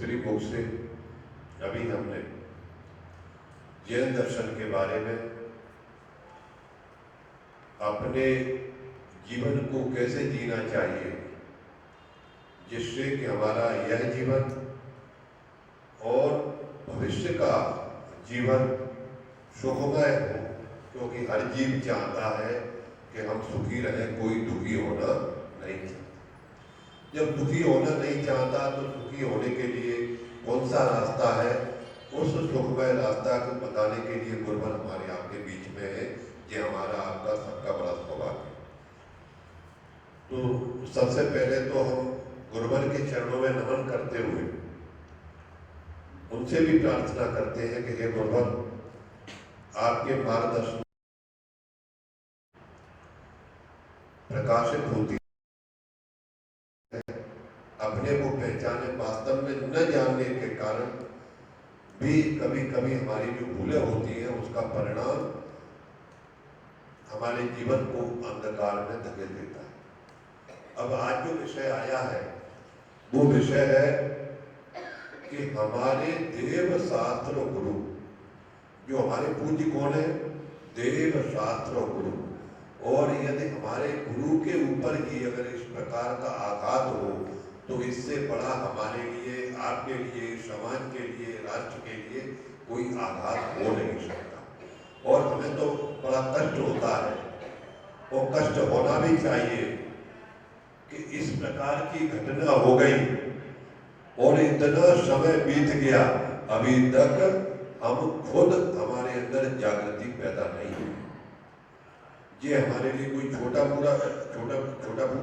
History book से अभी हमने जैन दर्शन के बारे में अपने जीवन को कैसे जीना चाहिए जिससे कि हमारा यह जीवन और भविष्य का जीवन सुखमय हो, क्योंकि हर जीव चाहता है कि हम सुखी रहें, कोई दुखी होना नहीं चाहता। जब दुखी होना नहीं चाहता तो सुखी होने के लिए कौन सा रास्ता है, उस सुखमय रास्ता को बताने के लिए गुरुवर हमारे आपके बीच में है। ये हमारा आपका सबका बड़ा सौभाग्य है। तो सबसे पहले तो हम गुरुवर के चरणों में नमन करते हुए उनसे भी प्रार्थना करते हैं कि हे गुरुवर, आपके मार्गदर्शन प्रकाशित होती है, अपने को पहचाने, वास्तव में न जानने के कारण भी कभी कभी हमारी जो भूलें होती हैं उसका परिणाम हमारे जीवन को अंधकार में धकेल देता है। अब आज जो विषय आया है वो विषय है कि हमारे देव शास्त्र गुरु, जो हमारे पूज्य कौन है, देव शास्त्र गुरु, और यदि हमारे गुरु के ऊपर ही अगर इस प्रकार का आघात हो तो इससे बड़ा हमारे लिए, आपके लिए, समाज के लिए, राष्ट्र के लिए कोई आघात हो नहीं सकता। और हमें तो बड़ा कष्ट होता है और कष्ट होना भी चाहिए कि इस प्रकार की घटना हो गई और इतना समय बीत गया, अभी तक हम खुद हमारे अंदर जागृति पैदा नहीं हुई। ये हमारे लिए कोई छोटा मोटा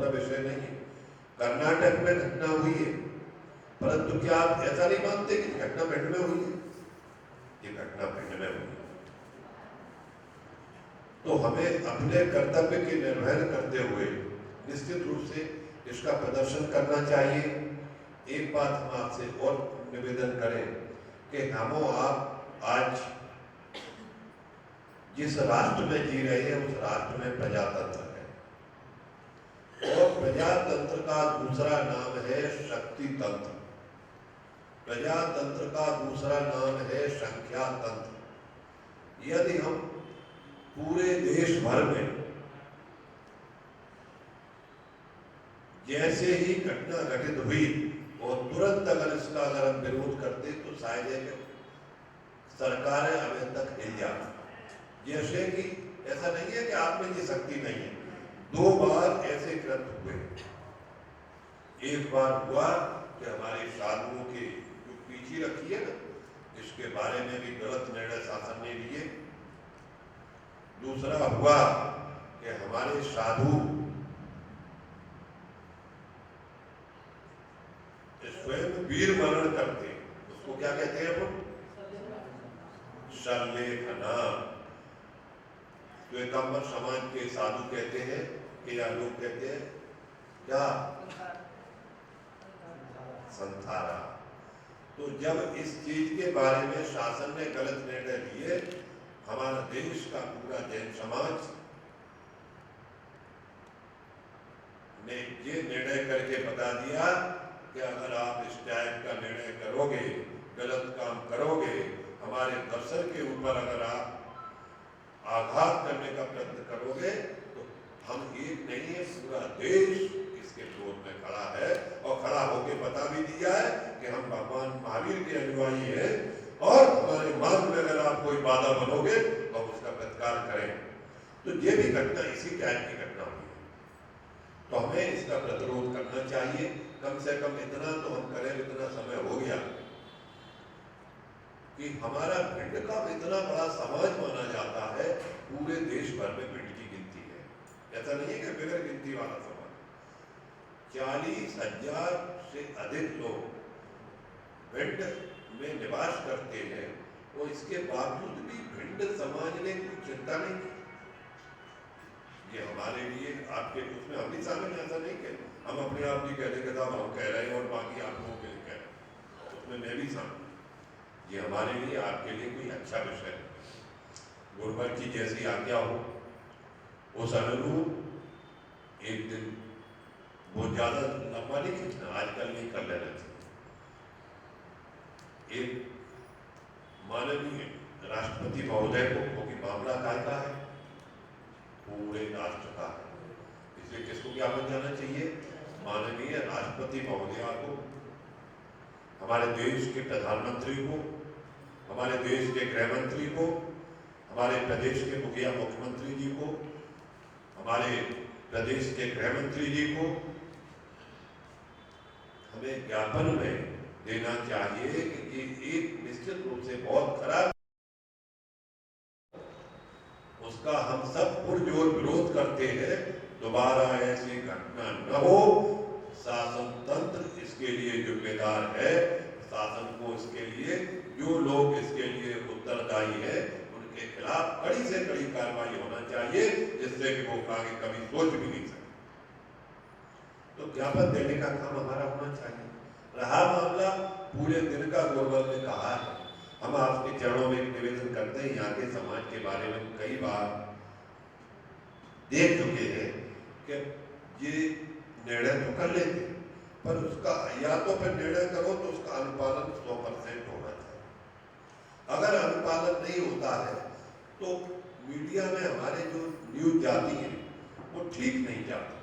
विषय नहीं है। कर्नाटक में घटना हुई है, परंतु क्या आप ऐसा नहीं मानते कि घटना पिंड में हुई है? ये घटना पिंड में हुई है। तो हमें अपने कर्तव्य के निर्वहन करते हुए निश्चित रूप से इसका प्रदर्शन करना चाहिए। एक बात हम आपसे और निवेदन करें कि हम आप आज जिस राष्ट्र में जी रहे हैं उस राष्ट्र में प्रजातंत्र है, और प्रजातंत्र का दूसरा नाम है शक्ति तंत्र, प्रजातंत्र का दूसरा नाम है संख्या तंत्र। यदि हम पूरे देश भर में जैसे ही घटना घटित हुई और तुरंत अगर इसका अगर हम विरोध करते तो शायद सरकारें हमें तक हिल जाती। जैसे कि ऐसा नहीं है कि आप में ये शक्ति नहीं है। 2 बार ऐसे कृत्य हुए। एक बार हुआ कि हमारे साधुओं की जो पीछे रखी है ना, इसके बारे में भी गलत निर्णय शासन ने लिए। दूसरा हुआ कि हमारे साधु स्वयं वीर मरण करते, उसको क्या कहते हैं अपन? सल्लेखना। श्वेतांबर समाज के साधु कहते हैं कि या लोग कहते हैं क्या? संथारा। तो जब इस चीज के बारे में शासन ने गलत निर्णय लिए, हमारा देश का पूरा जैन समाज ने ये निर्णय करके बता दिया कि अगर आप इस टाइप का निर्णय करोगे, गलत काम करोगे, हमारे दर्शन के ऊपर अगर आप आघात करने का प्रयत्न करोगे तो हम एक नहीं है, पूरा देश इसके विरोध में खड़ा है। और खड़ा होकर बता भी दिया है कि हम भगवान महावीर के अनुयायी हैं और हमारे मार्ग में अगर आप कोई बाधा बनोगे तो हम उसका प्रतिकार करें। तो ये भी घटना इसी टाइप की घटना हुई है, तो हमें इसका प्रतिरोध करना चाहिए। कम से कम इतना तो हम करें, इतना समय हो गया कि हमारा भिंड का इतना बड़ा समाज माना जाता है, पूरे देश भर में भिंड की गिनती है। ऐसा नहीं है कि बगैर गिनती वाला समाज। 40,000 से अधिक लोग भिंड में निवास करते हैं और इसके बावजूद भी भिंड समाज ने कोई चिंता नहीं की। ये हमारे लिए, आपके उसमें हम भी शामिल, ऐसा नहीं कि हम अपने आप भी कहते कि साहब हम कह रहे हैं और बाकी आप लोगों के लिए कह रहे हैं, उसमें मैं भी शामिल। ये हमारे लिए, आपके लिए कोई अच्छा विषय है। गुरुवर की जैसी आज्ञा हो उस अनुरूप एक दिन बहुत ज्यादा लंबा नहीं खींचना, आजकल नहीं कर लेना चाहिए। एक माननीय राष्ट्रपति महोदय को, क्योंकि मामला काय का है, पूरे राष्ट्र का है, इसलिए किसको ज्ञापन जाना चाहिए? माननीय राष्ट्रपति महोदया को, हमारे देश के प्रधानमंत्री को, हमारे देश के गृह मंत्री को, हमारे प्रदेश के मुखिया मुख्यमंत्री जी को, हमारे प्रदेश के गृह मंत्री जी को हमें ज्ञापन में देना चाहिए कि एक निश्चित रूप से बहुत खराब, उसका हम सब पुरजोर विरोध करते हैं। दोबारा ऐसी घटना न हो, शासन तंत्र इसके लिए जिम्मेदार है। शासन को इसके लिए, जो लोग इसके लिए उत्तरदायी है, उनके खिलाफ कड़ी से कड़ी कार्रवाई होना चाहिए, जिससे कि वो आगे कभी सोच भी नहीं सकते। तो ज्ञापन देने का काम हमारा होना चाहिए। रहा मामला पूरे दिन का, गुरबल ने कहा है, हम आपके चरणों में निवेदन करते हैं। यहाँ के समाज के बारे में कई बार देख चुके हैं कि ये निर्णय तो कर लेते, पर उसका या तो फिर निर्णय करो तो उसका अनुपालन 100% होना चाहिए। अगर अनुपालन नहीं होता है तो मीडिया में हमारे जो न्यूज जाती है वो ठीक नहीं जाती।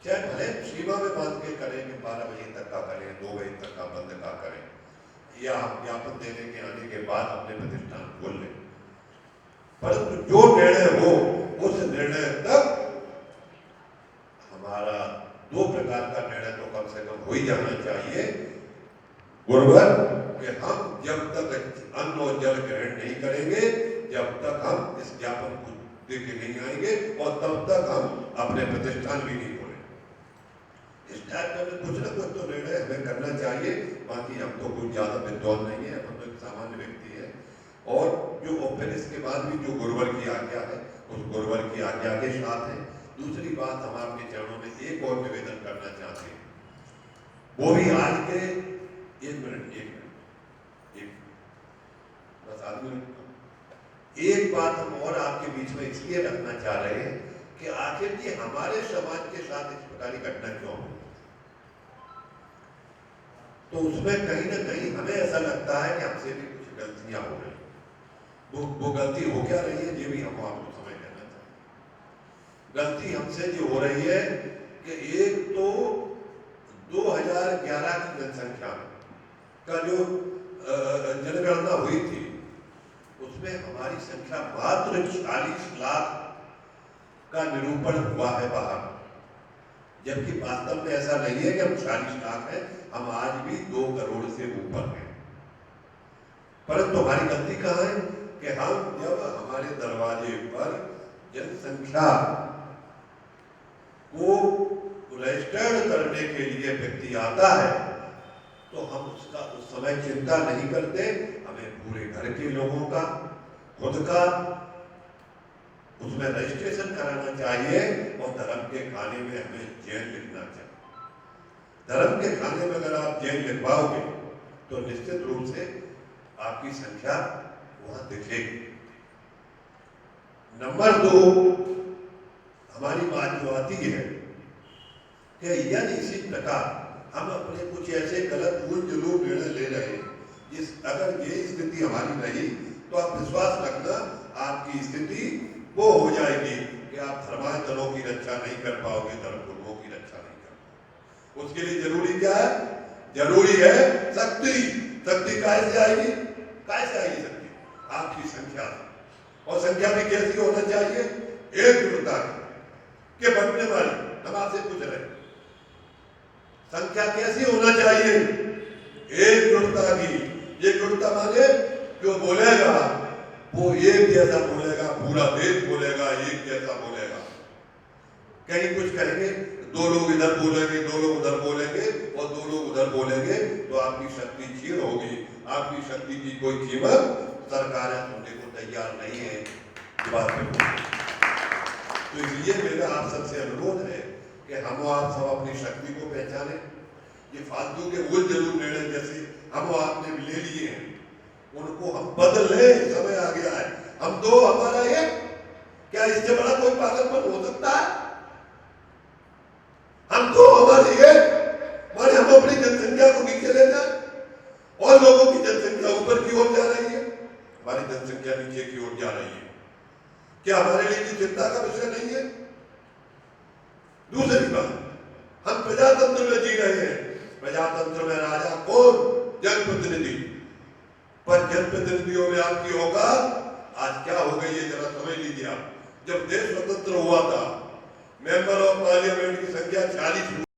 चाहे भले सीमा में बांध के करें कि 12 बजे तक का करें, 2 बजे तक का बंद का करें, या ज्ञापन देने के आने के बाद अपने प्रतिष्ठान खोल लें, परंतु जो निर्णय हो उस निर्णय तक हमारा 2 प्रकार का निर्णय तो कम से कम हो ही जाना चाहिए। गुरुवर कि हम जब तक अन्न और जल ग्रहण नहीं करेंगे, जब तक हम इस ज्ञापन को देके नहीं आएंगे, और तब तक हम अपने प्रतिष्ठान भी नहीं खोलेंगे। इस टाइप का कुछ ना कुछ तो निर्णय हमें करना चाहिए। बाकी हम तो कोई ज्यादा विद्वान नहीं है, हम तो एक सामान्य व्यक्ति है। और जो फिर इसके बाद भी जो गुरुवर की आज्ञा है, उस गुरुवर की आज्ञा के साथ है। दूसरी बात हम आपके चरणों में एक और निवेदन करना चाहते हैं, वो भी आज के एक बस आदमी एक बात हम और आपके बीच में इसलिए रखना चाह रहे हैं कि आखिर ये हमारे समाज के साथ इस प्रकार की घटना क्यों हो, तो उसमें कहीं ना कहीं हमें ऐसा लगता है कि हमसे भी कुछ गलतियां हो रही। वो गलती हो क्या रही है, ये भी हम आपको समझ लेना चाहिए। गलती हमसे जो हो रही है कि एक तो 2011 की जनसंख्या का जो जनगणना हुई थी, उसमें हमारी संख्या मात्र 40 लाख का निरूपण हुआ है बाहर, जबकि वास्तव में ऐसा नहीं है कि हम 40 लाख हैं, हम आज भी 2 करोड़ से ऊपर हैं। परंतु हमारी गलती कहाँ है कि हम जब हमारे दरवाजे पर जनसंख्या को रजिस्टर्ड करने के लिए व्यक्ति आता है, तो हम उसका उस समय चिंता नहीं करते। हमें पूरे घर के लोगों का, खुद का उसमें रजिस्ट्रेशन कराना चाहिए, और धर्म के खाने में हमें जैन लिखना चाहिए। धर्म के खाने में अगर आप जैन लिखवाओगे तो निश्चित रूप से आपकी संख्या वहां दिखेगी। नंबर 2, हमारी बात जो आती है कि यदि इसी प्रकार हम अपने कुछ ऐसे गलत भूल जुलूम निर्णय ले रहे हैं, अगर ये स्थिति हमारी रही तो आप विश्वास रखना आपकी स्थिति वो हो जाएगी कि आप धर्मांतरों की रक्षा नहीं कर पाओगे, धर्म गुरुओं की रक्षा नहीं कर पाओगे। उसके लिए जरूरी क्या है? जरूरी है शक्ति। शक्ति कैसे आएगी? कैसे आएगी शक्ति? आपकी संख्या, और संख्या भी कैसी होना चाहिए? एकजुटता के बनने वाली। हम आपसे पूछ रहे हैं संख्या कैसी होना चाहिए? एकजुटता की। एकजुटता माने जो बोलेगा वो एक जैसा बोलेगा, पूरा देश बोलेगा, एक जैसा बोलेगा। कहीं कुछ कहेंगे, 2 लोग इधर बोलेंगे, 2 लोग उधर बोलेंगे, और 2 लोग उधर बोलेंगे, तो आपकी शक्ति क्षीण होगी। आपकी शक्ति की कोई कीमत सरकारें सुनने को तैयार नहीं है। तो इसलिए मेरा आप सबसे अनुरोध है कि हम आप सब अपनी शक्ति को पहचाने। ये फालतू के उल जरूर निर्णय जैसे हम आपने ले लिए हैं, उनको हम बदल ले। समय आ गया है। हम तो हमारा ये क्या, इससे बड़ा कोई पागलपन हो सकता है? हम तो हमारे ये माने हम अपनी जनसंख्या को नीचे ले जाए और लोगों की जनसंख्या हमारी जनसंख्या नीचे की ओर जा रही है। क्या हमारे लिए चिंता का विषय नहीं है? दूसरी बात, हम प्रजातंत्र में जी रहे हैं। प्रजातंत्र में राजा कौन? जनप्रतिनिधि। पर जनप्रतिनिधियों में आपकी औकात आज क्या हो गई है, जरा समझ लीजिए आप। जब देश स्वतंत्र हुआ था, मेंबर ऑफ पार्लियामेंट की संख्या 40